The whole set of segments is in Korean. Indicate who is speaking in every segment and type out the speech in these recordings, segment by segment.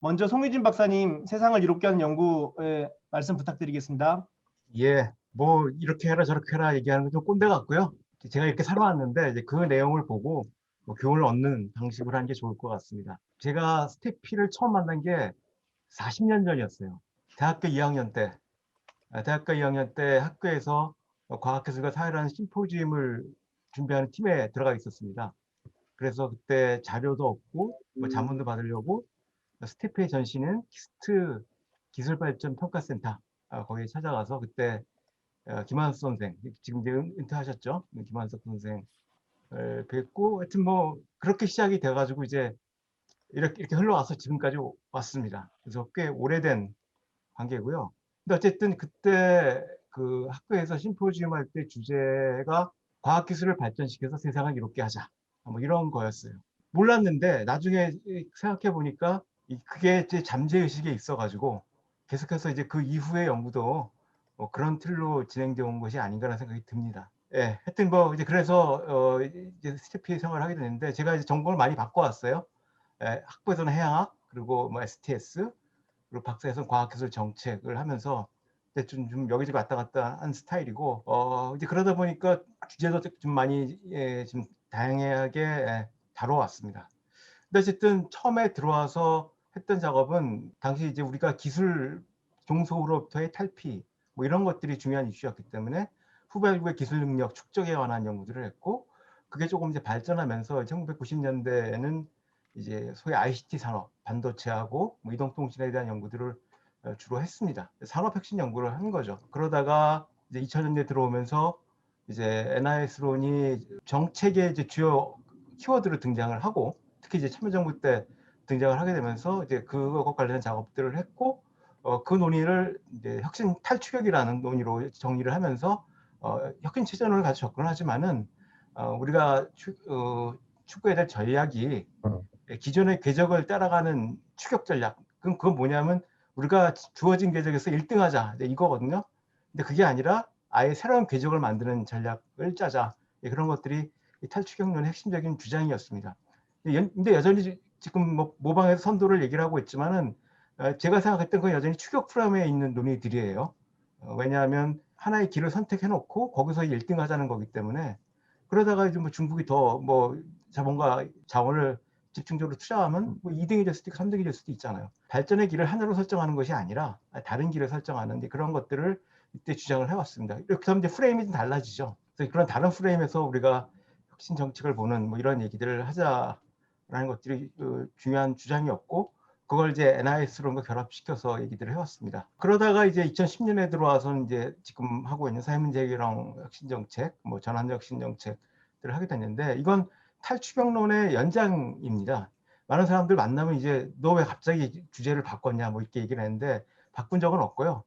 Speaker 1: 먼저 송유진 박사님 세상을 이롭게 하는 연구에 말씀 부탁드리겠습니다.
Speaker 2: 예, 뭐 이렇게 해라 저렇게 해라 얘기하는 건 좀 꼰대 같고요. 제가 이렇게 살아왔는데 이제 그 내용을 보고 뭐 교훈을 얻는 방식으로 하는 게 좋을 것 같습니다. 제가 스테피를 처음 만난 게 40년 전이었어요. 대학교 2학년 때, 대학교 2학년 때 학교에서 과학기술과 사회라는 심포지움을 준비하는 팀에 들어가 있었습니다. 그래서 그때 자료도 얻고 뭐 자문도 받으려고 스테피의 전신은 키스트 기술발전평가센터 거기에 찾아가서 그때 김한석 선생, 지금 이제 은퇴하셨죠? 김한석 선생 뵙고, 하여튼 뭐, 그렇게 시작이 돼가지고 이제 이렇게 흘러와서 지금까지 왔습니다. 그래서 꽤 오래된 관계고요. 근데 어쨌든 그때 그 학교에서 심포지움 할 때 주제가 과학기술을 발전시켜서 세상을 이롭게 하자. 뭐 이런 거였어요. 몰랐는데 나중에 생각해 보니까 그게 제 잠재의식에 있어가지고 계속해서 이제 그 이후의 연구도 뭐 그런 틀로 진행되어 온 것이 아닌가라는 생각이 듭니다. 예, 하여튼 뭐 이제 그래서 이제 스태피 생활을 하게 됐는데 제가 이제 전공을 많이 바꿔왔어요. 예, 학부에서는 해양학 그리고 뭐 STS 그리고 박사에서는 과학기술 정책을 하면서 좀 여기저기 왔다 갔다 한 스타일이고 이제 그러다 보니까 주제도 좀 많이 좀 다양하게 다뤄왔습니다. 근데 어쨌든 처음에 들어와서 했던 작업은 당시 이제 우리가 기술 종속으로부터의 탈피 뭐 이런 것들이 중요한 이슈였기 때문에 후발부의 기술 능력 축적에 관한 연구들을 했고 그게 조금 이제 발전하면서 1990년대에는 이제 소위 ICT 산업, 반도체하고 뭐 이동통신에 대한 연구들을 주로 했습니다. 산업혁신 연구를 한 거죠. 그러다가 이제 2000년대 들어오면서 이제 NIS론이 정책의 이제 주요 키워드로 등장을 하고 특히 이제 참여정부 때 등장을 하게 되면서 이제 그것과 관련된 작업들을 했고 그 논의를 이제 혁신 탈추격이라는 논의로 정리를 하면서 혁신 체전을 가지고 접근을 하지만은 우리가 추구해야 될 전략이 기존의 궤적을 따라가는 추격 전략. 그건 뭐냐면 우리가 주어진 궤적에서 1등 하자. 이거거든요. 근데 그게 아니라 아예 새로운 궤적을 만드는 전략을 짜자. 그런 것들이 탈추격론의 핵심적인 주장이었습니다. 근데 여전히 지금 뭐 모방해서 선도를 얘기를 하고 있지만은 제가 생각했던 건 여전히 추격 프레임에 있는 논의들이에요. 왜냐하면 하나의 길을 선택해 놓고 거기서 1등 하자는 거기 때문에 그러다가 이제 뭐 중국이 더 뭐 자본과 자원을 집중적으로 투자하면 뭐 2등이 될 수도 있고 3등이 될 수도 있잖아요. 발전의 길을 하나로 설정하는 것이 아니라 다른 길을 설정하는 그런 것들을 이때 주장을 해왔습니다. 이렇게 하면 이제 프레임이 좀 달라지죠. 그래서 그런 다른 프레임에서 우리가 혁신 정책을 보는 뭐 이런 얘기들을 하자라는 것들이 중요한 주장이었고 그걸 이제 NIS론과 결합시켜서 얘기들을 해왔습니다. 그러다가 이제 2010년에 들어와서 이제 지금 하고 있는 사회문제 해결형 혁신 정책, 뭐 전환 혁신 정책들을 하게 됐는데 이건 탈추경론의 연장입니다. 많은 사람들 만나면 이제 너 왜 갑자기 주제를 바꿨냐 뭐 이렇게 얘기를 했는데 바꾼 적은 없고요.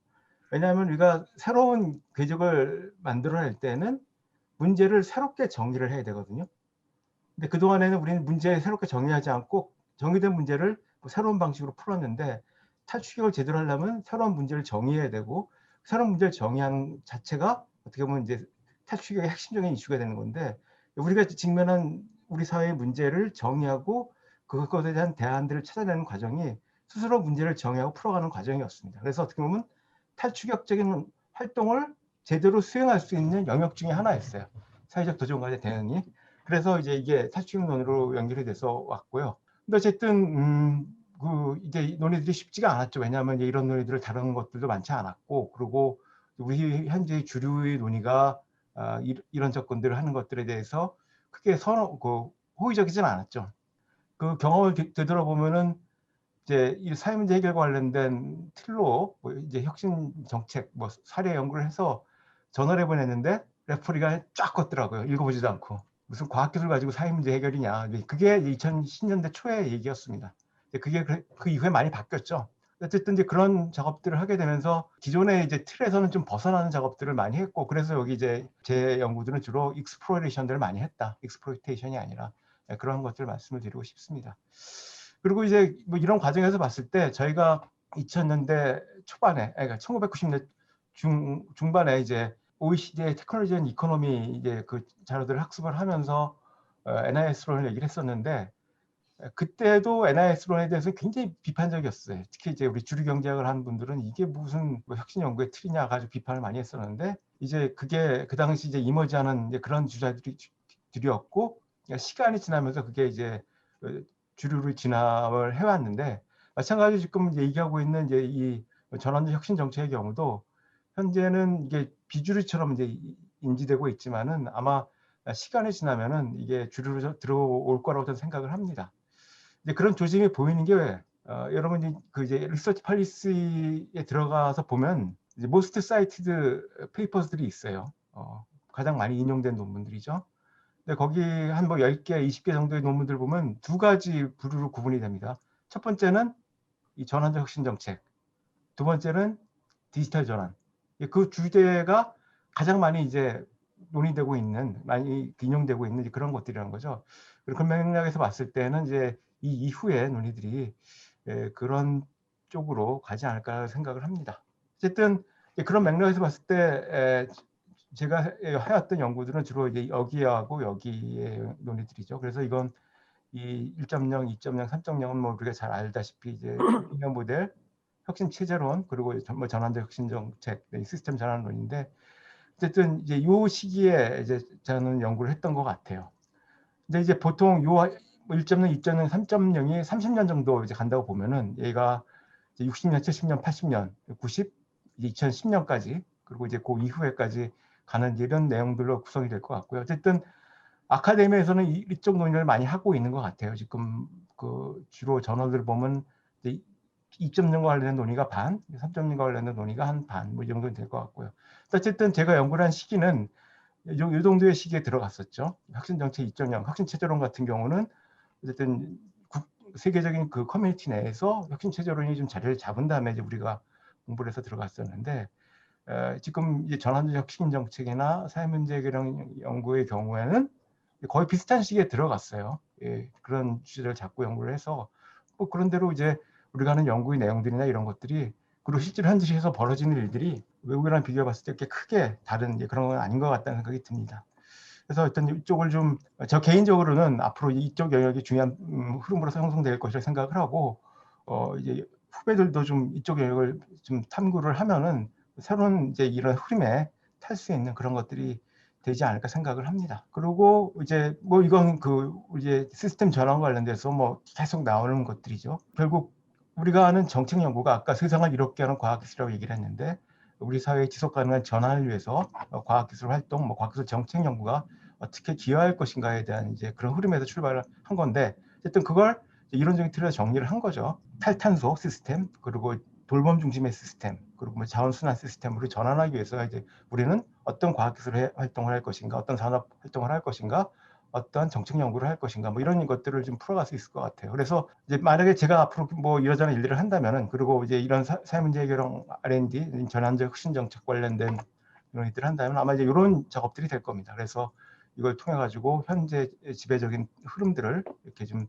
Speaker 2: 왜냐하면 우리가 새로운 궤적을 만들어낼 때는 문제를 새롭게 정리를 해야 되거든요. 근데 그동안에는 우리는 문제를 새롭게 정리하지 않고 정의된 문제를 뭐 새로운 방식으로 풀었는데 탈추격을 제대로 하려면 새로운 문제를 정의해야 되고 새로운 문제를 정의하는 자체가 어떻게 보면 이제 탈추격의 핵심적인 이슈가 되는 건데 우리가 직면한 우리 사회의 문제를 정의하고 그것에 대한 대안들을 찾아내는 과정이 스스로 문제를 정의하고 풀어가는 과정이었습니다. 그래서 어떻게 보면 탈추격적인 활동을 제대로 수행할 수 있는 영역 중에 하나였어요. 사회적 도전과의 대응이. 그래서 이제 이게 탈추격론으로 연결이 돼서 왔고요. 근데 어쨌든 이제 논의들이 쉽지가 않았죠. 왜냐하면 이제 이런 논의들을 다루는 것들도 많지 않았고, 그리고 우리 현재 주류의 논의가 이런 접근들을 하는 것들에 대해서 크게 호의적이진 않았죠. 그 경험을 되돌아보면은 이제 이 사회문제 해결과 관련된 틀로 뭐 이제 혁신 정책 뭐 사례 연구를 해서 전화를 보냈는데 레포리가 쫙 껐더라고요. 읽어보지도 않고. 무슨 과학기술 가지고 사회문제 해결이냐. 그게 2010년대 초의 얘기였습니다. 그게 그 이후에 많이 바뀌었죠. 어쨌든 이제 그런 작업들을 하게 되면서 기존의 이제 틀에서는 좀 벗어나는 작업들을 많이 했고, 그래서 여기 이제 제 연구들은 주로 익스플로레이션들을 많이 했다. 익스플로이테이션이 아니라 그런 것들을 말씀을 드리고 싶습니다. 그리고 이제 뭐 이런 과정에서 봤을 때 저희가 2000년대 초반에, 그러니까 1990년대 중반에 이제 OECD의 테크놀로지 앤 이코노미 이제 그 자료들을 학습을 하면서 NIS론을 얘기를 했었는데 그때도 NIS론에 대해서 굉장히 비판적이었어요. 특히 이제 우리 주류 경제학을 하는 분들은 이게 무슨 뭐 혁신 연구의 틀이냐 가지고 비판을 많이 했었는데, 이제 그게 그 당시 이제 이머지하는 이제 그런 주자들이었고, 시간이 지나면서 그게 이제 주류로 진화를 해왔는데, 마찬가지로 지금 이제 얘기하고 있는 이제 이 전환적 혁신 정책의 경우도 현재는 이게 비주류처럼 이제 인지되고 있지만은 아마 시간이 지나면은 이게 주류로 들어올 거라고 저는 생각을 합니다. 이제 그런 조짐이 보이는 게 여러분이 그 이제 리서치 팔리시에 들어가서 보면 이제 모스트 사이티드 페이퍼들이 있어요. 가장 많이 인용된 논문들이죠. 근데 거기 한 뭐 10개, 20개 정도의 논문들 보면 두 가지 부류로 구분이 됩니다. 첫 번째는 이 전환적 혁신 정책, 두 번째는 디지털 전환. 그 주제가 가장 많이 이제 논의되고 있는, 많이 인용되고 있는 그런 것들이라는 거죠. 그리고 그 맥락에서 봤을 때는 이제 이 이후의 논의들이 그런 쪽으로 가지 않을까 생각을 합니다. 어쨌든 그런 맥락에서 봤을 때 제가 해왔던 연구들은 주로 이제 여기하고 여기의 논의들이죠. 그래서 이건 이 1.0, 2.0, 3.0은 뭐 우리가 잘 알다시피 이제 리니어 모델, 혁신 체제론, 그리고 뭐 전환적 혁신 정책, 시스템 전환론인데, 어쨌든 이제 이 시기에 이제 저는 연구를 했던 것 같아요. 근데 이제 보통 요 1.0, 2.0, 3.0이 30년 정도 이제 간다고 보면은 얘가 이제 60년, 70년, 80년, 90, 이제 2010년까지, 그리고 이제 그 이후에까지 가는 이런 내용들로 구성이 될 것 같고요. 어쨌든 아카데미에서는 이쪽 논의를 많이 하고 있는 것 같아요. 지금 그 주로 저널들 보면 2.0과 관련된 논의가 반, 3.0과 관련된 논의가 한 반, 뭐 이 정도는 될 것 같고요. 어쨌든 제가 연구를 한 시기는 이 정도의 시기에 들어갔었죠. 혁신정책 2.0, 혁신체제론 같은 경우는 어쨌든 세계적인 그 커뮤니티 내에서 혁신체제론이 좀 자리를 잡은 다음에 이제 우리가 공부를 해서 들어갔었는데, 지금 이제 전환적 혁신정책이나 사회문제개량 연구의 경우에는 거의 비슷한 시기에 들어갔어요. 그런 주제를 잡고 연구를 해서 뭐 그런 대로 이제 우리가 하는 연구의 내용들이나 이런 것들이, 그리고 실제로 현실에서 벌어지는 일들이 외국이랑 비교해 봤을 때 이렇게 크게 다른 그런 건 아닌 것 같다는 생각이 듭니다. 그래서 어떤 이쪽을 좀 저 개인적으로는 앞으로 이쪽 영역이 중요한 흐름으로 형성될 것이라고 생각을 하고, 이제 후배들도 좀 이쪽 영역을 좀 탐구를 하면은 새로운 이제 이런 흐름에 탈 수 있는 그런 것들이 되지 않을까 생각을 합니다. 그리고 이제 뭐 이건 그 이제 시스템 전환과 관련돼서 뭐 계속 나오는 것들이죠. 결국 우리가 하는 정책 연구가 아까 세상을 이롭게 하는 과학기술이라고 얘기를 했는데, 우리 사회의 지속 가능한 전환을 위해서 과학기술 활동, 뭐 과학기술 정책 연구가 어떻게 기여할 것인가에 대한 이제 그런 흐름에서 출발을 한 건데, 어쨌든 그걸 이론적인 틀에서 정리를 한 거죠. 탈탄소 시스템, 그리고 돌봄 중심의 시스템, 그리고 뭐 자원순환 시스템으로 전환하기 위해서 이제 우리는 어떤 과학기술 활동을 할 것인가, 어떤 산업 활동을 할 것인가, 어떤 정책 연구를 할 것인가, 뭐 이런 것들을 좀 풀어갈 수 있을 것 같아요. 그래서 이제 만약에 제가 앞으로 뭐 이러저런 일들을 한다면은, 그리고 이제 이런 사회문제 해결형 R&D, 전환적 혁신 정책 관련된 이런 일들을 한다면 아마 이제 이런 작업들이 될 겁니다. 그래서 이걸 통해 가지고 현재 지배적인 흐름들을 이렇게 좀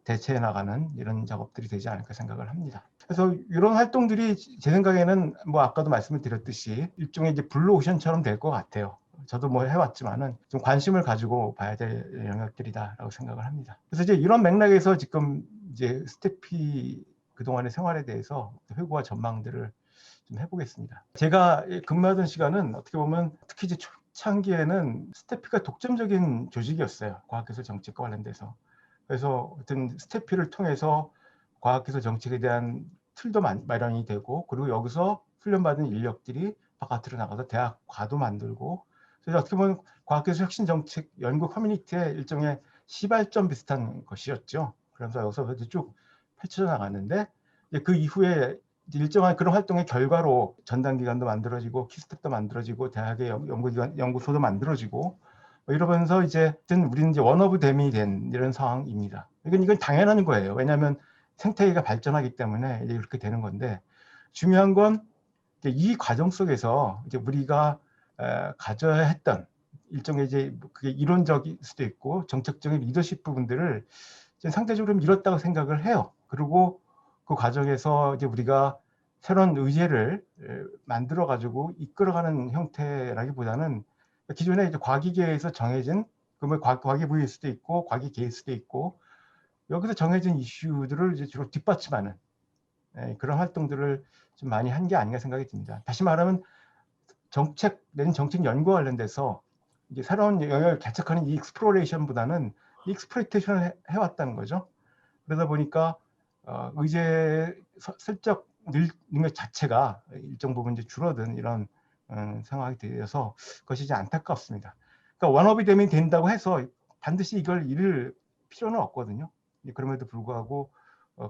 Speaker 2: 대체해 나가는 이런 작업들이 되지 않을까 생각을 합니다. 그래서 이런 활동들이 제 생각에는 뭐 아까도 말씀을 드렸듯이 일종의 이제 블루오션처럼 될 것 같아요. 저도 뭐 해왔지만은 좀 관심을 가지고 봐야 될 영역들이다라고 생각을 합니다. 그래서 이제 이런 맥락에서 지금 이제 스태피 그동안의 생활에 대해서 회고와 전망들을 좀 해보겠습니다. 제가 근무하던 시간은 어떻게 보면 특히 이제 초창기에는 스태피가 독점적인 조직이었어요. 과학기술 정책과 관련돼서. 그래서 어떤 스태피를 통해서 과학기술 정책에 대한 틀도 마련이 되고, 그리고 여기서 훈련받은 인력들이 바깥으로 나가서 대학과도 만들고, 그래서 어떻게 보면 과학기술 혁신 정책 연구 커뮤니티의 일종의 시발점 비슷한 것이었죠. 그래서 여기서 쭉 펼쳐져 나갔는데, 그 이후에 일정한 그런 활동의 결과로 전담기관도 만들어지고 키스텝도 만들어지고 대학의 연구기관, 연구소도 만들어지고 뭐 이러면서 이제 우리는 이제 원오브 댐이 된 이런 상황입니다. 이건 당연한 거예요. 왜냐하면 생태계가 발전하기 때문에 이제 그렇게 되는 건데, 중요한 건 이 과정 속에서 이제 우리가 가져야 했던 일종의 이제 그게 이론적일 수도 있고 정책적인 리더십 부분들을 상대적으로 미뤘다고 생각을 해요. 그리고 그 과정에서 이제 우리가 새로운 의제를 만들어 가지고 이끌어가는 형태라기보다는 기존에 이제 과기계에서 정해진, 그러면 과기부일 수도 있고 과기계일 수도 있고 여기서 정해진 이슈들을 이제 주로 뒷받침하는 그런 활동들을 좀 많이 한 게 아닌가 생각이 듭니다. 다시 말하면 정책 내는 정책 연구와 관련돼서 이제 새로운 영역을 개척하는 이 익스플로레이션보다는 익스플로이테이션을 해왔다는 거죠. 그러다 보니까 의제 설적 능력 자체가 일정 부분 이제 줄어든 이런 상황이 되어서 그것이 이제 안타깝습니다. 그러니까 원업이 되면 된다고 해서 반드시 이걸 잃을 필요는 없거든요. 그럼에도 불구하고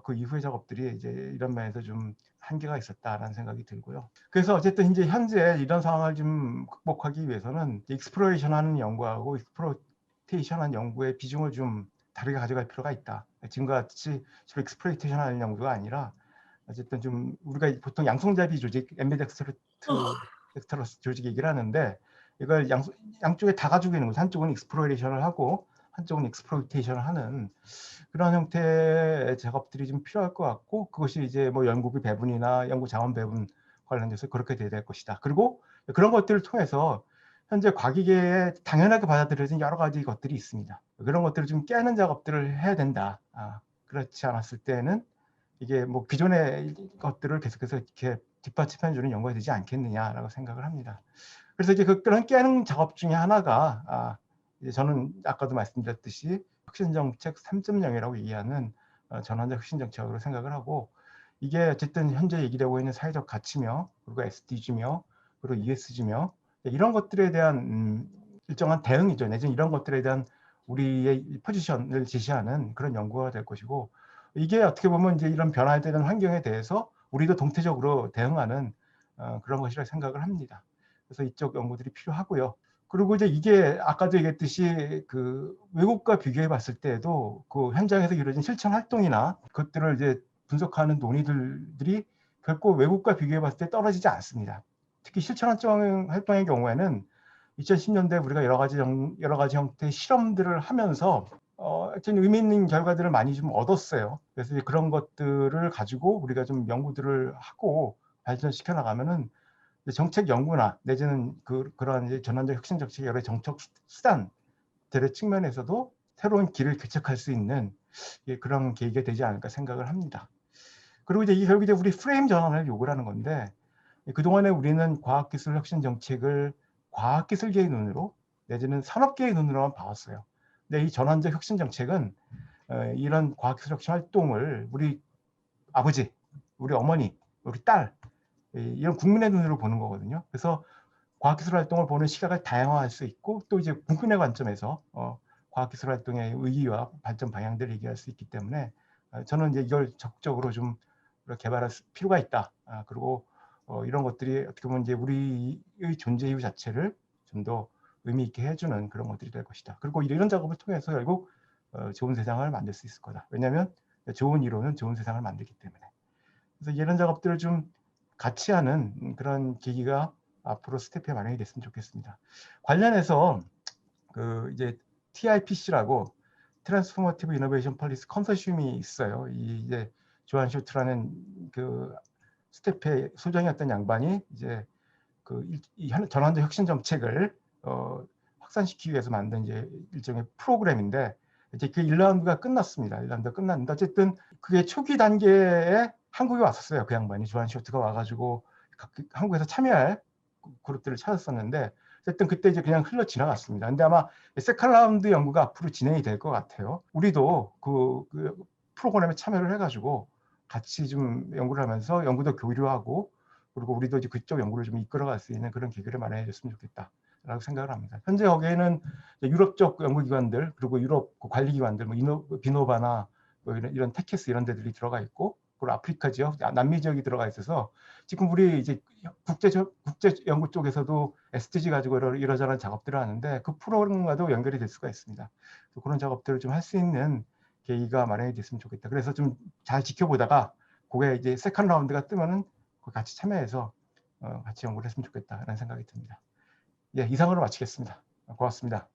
Speaker 2: 그 이후의 작업들이 이제 이런 면에서 좀 한계가 있었다라는 생각이 들고요. 그래서 어쨌든 이제 현재 이런 상황을 좀 극복하기 위해서는 익스플로레이션 하는 연구하고 익스플로이테이션 하는 연구의 비중을 좀 다르게 가져갈 필요가 있다. 지금과 같이 주로 익스플로이테이션 하는 연구가 아니라 어쨌든 좀 우리가 보통 양성자비 조직, 엠베덱스터러스 조직 얘기를 하는데 이걸 양쪽에 다 가지고 있는 거죠. 한쪽은 익스플로레이션을 하고 한쪽은 익스플로이테이션을 하는 그런 형태의 작업들이 좀 필요할 것 같고 그것이 이제 뭐 연구비 배분이나 연구 자원 배분 관련돼서 그렇게 돼야 될 것이다. 그리고 그런 것들을 통해서 현재 과기계에 당연하게 받아들여진 여러 가지 것들이 있습니다. 그런 것들을 좀 깨는 작업들을 해야 된다. 그렇지 않았을 때는 이게 뭐 기존의 것들을 계속해서 이렇게 뒷받침해주는 연구가 되지 않겠느냐라고 생각을 합니다. 그래서 이제 그런 깨는 작업 중에 하나가 이제 저는 아까도 말씀드렸듯이 혁신정책 3.0이라고 얘기하는 전환적 혁신정책으로 생각을 하고 이게 어쨌든 현재 얘기되고 있는 사회적 가치며 그리고 SDG며 그리고 ESG며 이런 것들에 대한 일정한 대응이죠. 내지는 이런 것들에 대한 우리의 포지션을 제시하는 그런 연구가 될 것이고 이게 어떻게 보면 이제 이런 변화되는 환경에 대해서 우리도 동태적으로 대응하는 그런 것이라 생각을 합니다. 그래서 이쪽 연구들이 필요하고요. 그리고 이제 이게 아까도 얘기했듯이 그 외국과 비교해 봤을 때에도 그 현장에서 이루어진 실천 활동이나 그것들을 이제 분석하는 논의들이 결코 외국과 비교해 봤을 때 떨어지지 않습니다. 특히 실천 활동의 경우에는 2010년대 우리가 여러 가지 형태의 실험들을 하면서 하여튼 의미 있는 결과들을 많이 좀 얻었어요. 그래서 그런 것들을 가지고 우리가 좀 연구들을 하고 발전시켜 나가면은 정책 연구나 내지는 그러한 이제 전환적 혁신 정책의 여러 정책 수단들의 측면에서도 새로운 길을 개척할 수 있는 그런 계기가 되지 않을까 생각을 합니다. 그리고 이제 결국 이제 우리 프레임 전환을 요구를 하는 건데 그동안에 우리는 과학기술 혁신 정책을 과학기술계의 눈으로 내지는 산업계의 눈으로만 봐왔어요. 근데 이 전환적 혁신 정책은 이런 과학기술 혁신 활동을 우리 아버지, 우리 어머니, 우리 딸 이런 국민의 눈으로 보는 거거든요. 그래서 과학기술 활동을 보는 시각을 다양화할 수 있고 또 이제 국민의 관점에서 과학기술 활동의 의의와 발전 방향들을 얘기할 수 있기 때문에 저는 이제 이걸 적극적으로 좀 개발할 필요가 있다. 그리고 이런 것들이 어떻게 보면 이제 우리의 존재 이유 자체를 좀 더 의미 있게 해주는 그런 것들이 될 것이다. 그리고 이런 작업을 통해서 결국 좋은 세상을 만들 수 있을 거다. 왜냐하면 좋은 이론은 좋은 세상을 만들기 때문에. 그래서 이런 작업들을 좀 같이 하는 그런 계기가 앞으로 스태프에 마련이 됐으면 좋겠습니다. 관련해서 그 이제 TIPC라고 트랜스포머티브 이노베이션 폴리시 컨소시엄이 있어요. 이제 조한 쇼트라는 그 스태프의 소장이었던 양반이 이제 이 전환적 혁신 정책을 확산시키기 위해서 만든 이제 일종의 프로그램인데 이제 그 1라운드가 끝났습니다. 1라운드가 끝났는데 어쨌든 그게 초기 단계에 한국에 왔었어요. 그 양반이 조한 쇼트가 와가지고 한국에서 참여할 그룹들을 찾았었는데 어쨌든 그때 이제 그냥 흘러 지나갔습니다. 근데 아마 세컨 라운드 연구가 앞으로 진행이 될 것 같아요. 우리도 그 프로그램에 참여를 해가지고 같이 좀 연구를 하면서 연구도 교류하고 그리고 우리도 이제 그쪽 연구를 좀 이끌어갈 수 있는 그런 계기를 마련해 줬으면 좋겠다라고 생각을 합니다. 현재 거기에는 유럽 쪽 연구기관들 그리고 유럽 관리기관들 뭐 비노바나 뭐 이런 테키스 이런 데들이 들어가 있고 그리고 아프리카 지역, 남미 지역이 들어가 있어서 지금 우리 이제 국제 연구 쪽에서도 SDG 가지고 이러저러한 작업들을 하는데 그 프로그램과도 연결이 될 수가 있습니다. 그런 작업들을 좀 할 수 있는 계기가 마련이 됐으면 좋겠다. 그래서 좀 잘 지켜보다가 그게 이제 세컨 라운드가 뜨면은 같이 참여해서 같이 연구를 했으면 좋겠다라는 생각이 듭니다. 예, 이상으로 마치겠습니다. 고맙습니다.